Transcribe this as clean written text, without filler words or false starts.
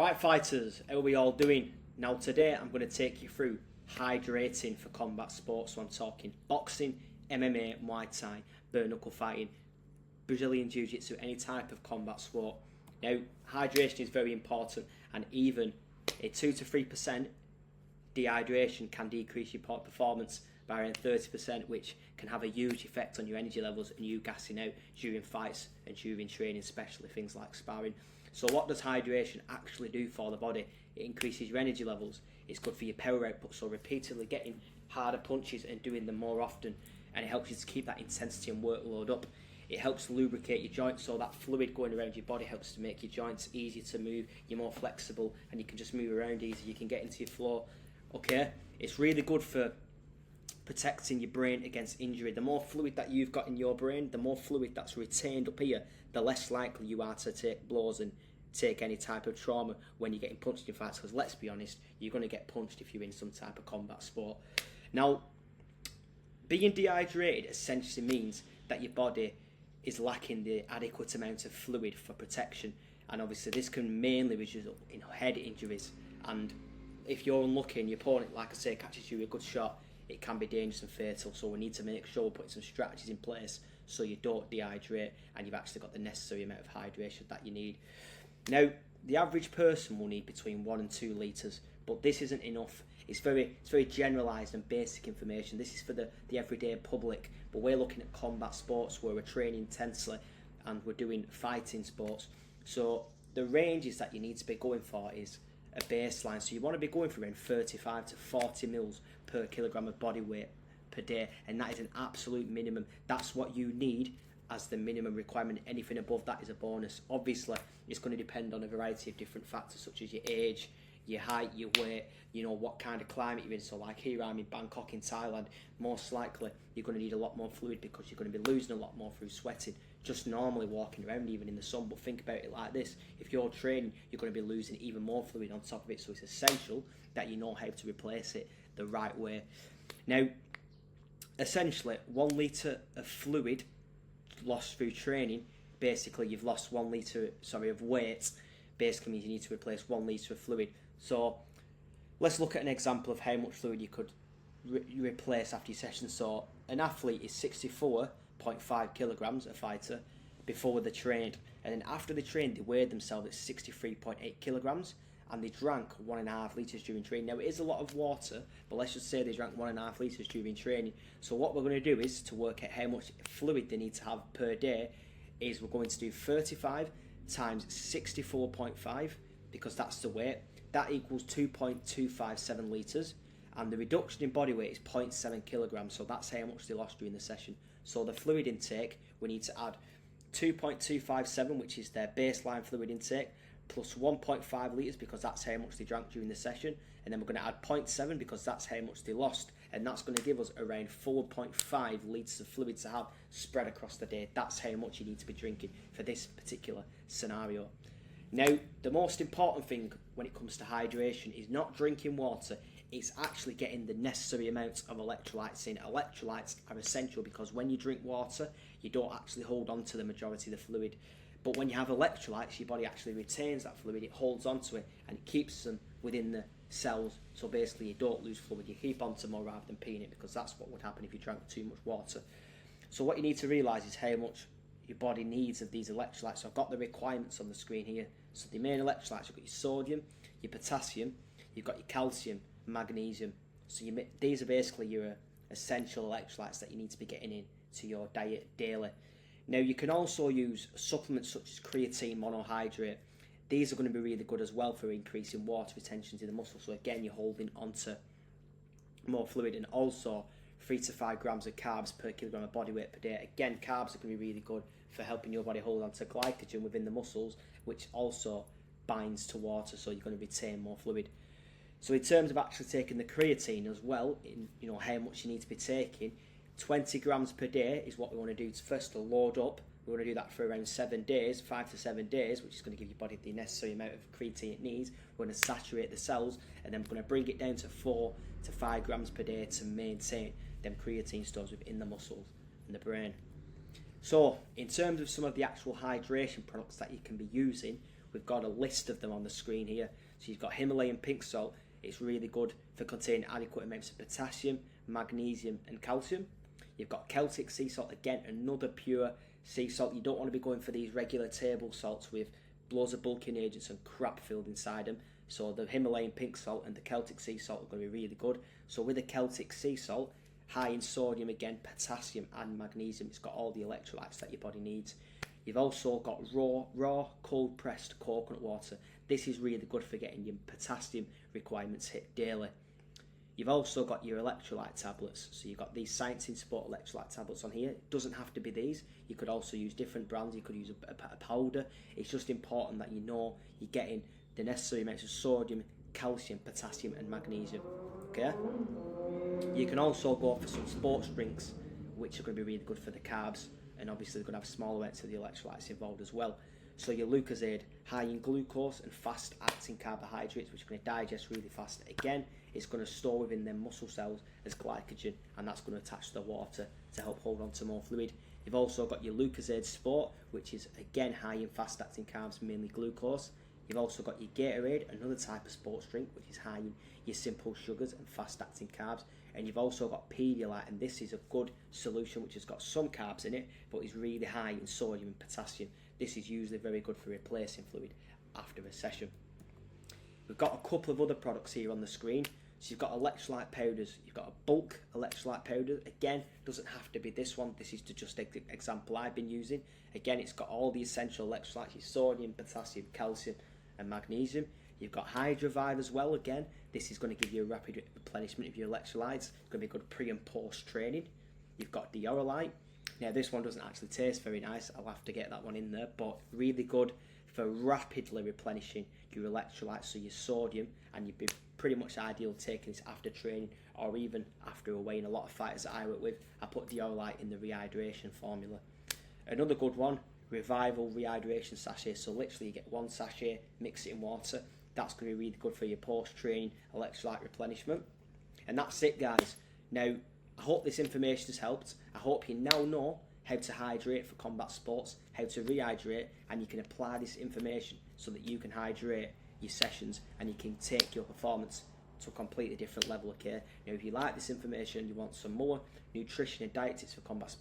Right fighters, how are we all doing? Now today I'm going to take you through hydrating for combat sports. So I'm talking boxing, MMA, Muay Thai, bare knuckle fighting, Brazilian Jiu-Jitsu, any type of combat sport. Now hydration is very important, and even a 2 to 3% dehydration can decrease your performance by around 30%, which can have a huge effect on your energy levels and you gassing out during fights and during training, especially things like sparring. So what does hydration actually do for the body? It increases your energy levels. It's good for your power output, so repeatedly getting harder punches and doing them more often, and it helps you to keep that intensity and workload up. It helps lubricate your joints, so that fluid going around your body helps to make your joints easier to move. You're more flexible and you can just move around easier. You can get into your flow. Okay, it's really good for protecting your brain against injury. The more fluid that you've got in your brain, the more fluid that's retained up here, the less likely you are to take blows and take any type of trauma when you're getting punched in fights, because let's be honest, you're going to get punched if you're in some type of combat sport. Now, being dehydrated essentially means that your body is lacking the adequate amount of fluid for protection, and obviously this can mainly result in head injuries, and if you're unlucky and your opponent, like I say, catches you a good shot, it can be dangerous and fatal. So we need to make sure we're putting some strategies in place so you don't dehydrate and you've actually got the necessary amount of hydration that you need. Now, the average person will need between 1 and 2 litres, but this isn't enough. It's very generalised and basic information. This is for the everyday public, but we're looking at combat sports where we're training intensely and we're doing fighting sports. So the ranges that you need to be going for is a baseline. So you want to be going for around 35 to 40 mils per kilogram of body weight per day, and that is an absolute minimum. That's what you need as the minimum requirement. Anything above that is a bonus. Obviously, it's going to depend on a variety of different factors such as your age, your height, your weight, you know, what kind of climate you're in. So like here I'm in Bangkok in Thailand, most likely you're going to need a lot more fluid because you're going to be losing a lot more through sweating, just normally walking around even in the sun. But think about it like this: if you're training, you're going to be losing even more fluid on top of it, so it's essential that you know how to replace it the right way. Now, essentially 1 litre of fluid lost through training, basically you've lost 1 litre of weight, basically means you need to replace 1 litre of fluid. So let's look at an example of how much fluid you could replace after your session. So an athlete is 64.5 kilograms, a fighter, before they trained, and then after they trained they weighed themselves at 63.8 kilograms, and they drank 1.5 litres during training. Now it is a lot of water, but let's just say they drank 1.5 litres during training. So what we're going to do is to work out how much fluid they need to have per day is we're going to do 35 times 64.5, because that's the weight. That equals 2.257 litres, and the reduction in body weight is 0.7 kilograms, so that's how much they lost during the session. So the fluid intake, we need to add 2.257, which is their baseline fluid intake, plus 1.5 litres because that's how much they drank during the session, and then we're going to add 0.7 because that's how much they lost, and that's going to give us around 4.5 litres of fluid to have spread across the day. That's how much you need to be drinking for this particular scenario. Now, the most important thing when it comes to hydration is not drinking water, it's actually getting the necessary amounts of electrolytes in. Electrolytes are essential because when you drink water, you don't actually hold on to the majority of the fluid. But when you have electrolytes, your body actually retains that fluid, it holds on to it, and it keeps them within the cells. So basically you don't lose fluid, you keep on to more rather than peeing it, because that's what would happen if you drank too much water. So what you need to realise is how much your body needs of these electrolytes. So I've got the requirements on the screen here. So the main electrolytes, you've got your sodium, your potassium, you've got your calcium, magnesium. So these are basically your essential electrolytes that you need to be getting in to your diet daily. Now you can also use supplements such as creatine monohydrate. These are going to be really good as well for increasing water retention to the muscle. So again, you're holding onto more fluid, and also 3 to 5 grams of carbs per kilogram of body weight per day. Again, carbs are going to be really good for helping your body hold on to glycogen within the muscles, which also binds to water, so you're going to retain more fluid. So in terms of actually taking the creatine as well, in how much you need to be taking, 20 grams per day is what we want to do to first to load up. We want to do that for around 7 days, 5 to 7 days, which is going to give your body the necessary amount of creatine it needs. We're going to saturate the cells, and then we're going to bring it down to 4 to 5 grams per day to maintain them creatine stores within the muscles and the brain. So in terms of some of the actual hydration products that you can be using, we've got a list of them on the screen here. So you've got Himalayan pink salt. It's really good for containing adequate amounts of potassium, magnesium and calcium. You've got Celtic sea salt, again another pure sea salt. You don't want to be going for these regular table salts with loads of bulking agents and crap filled inside them. So the Himalayan pink salt and the Celtic sea salt are going to be really good. So with the Celtic sea salt, high in sodium again, potassium and magnesium. It's got all the electrolytes that your body needs. You've also got raw cold pressed coconut water. This is really good for getting your potassium requirements hit daily. You've also got your electrolyte tablets. So you've got these Science in Sport electrolyte tablets on here. It doesn't have to be these. You could also use different brands. You could use a powder. It's just important that you know you're getting the necessary amounts of sodium, calcium, potassium and magnesium. Okay? You can also go for some sports drinks, which are going to be really good for the carbs, and obviously they're going to have smaller amounts of the electrolytes involved as well. So your Lucozade, high in glucose and fast acting carbohydrates, which are going to digest really fast. Again, it's going to store within their muscle cells as glycogen, and that's going to attach to the water to help hold on to more fluid. You've also got your Lucozade Sport, which is again high in fast acting carbs, mainly glucose. You've also got your Gatorade, another type of sports drink, which is high in your simple sugars and fast acting carbs. And you've also got Pedialyte, and this is a good solution which has got some carbs in it, but is really high in sodium and potassium. This is usually very good for replacing fluid after a session. We've got a couple of other products here on the screen. So you've got electrolyte powders. You've got a bulk electrolyte powder. Again, doesn't have to be this one. This is just the example I've been using. Again, it's got all the essential electrolytes, your sodium, potassium, calcium and magnesium. You've got Hydrate as well. Again, this is going to give you a rapid replenishment of your electrolytes. It's going to be good pre and post training. You've got Diorolite. Now this one doesn't actually taste very nice. I'll have to get that one in there, but really good for rapidly replenishing your electrolytes, so your sodium, and you'd be pretty much ideal taking this after training or even after a weigh-in. A lot of fighters that I work with, I put Diorolite in the rehydration formula. Another good one, Revival rehydration sachet. So literally you get one sachet, mix it in water. That's going to be really good for your post-training electrolyte replenishment. And that's it, guys. Now, I hope this information has helped. I hope you now know how to hydrate for combat sports, how to rehydrate, and you can apply this information so that you can hydrate your sessions and you can take your performance to a completely different level, okay? Now, if you like this information, you want some more nutrition and diet tips for combat sports,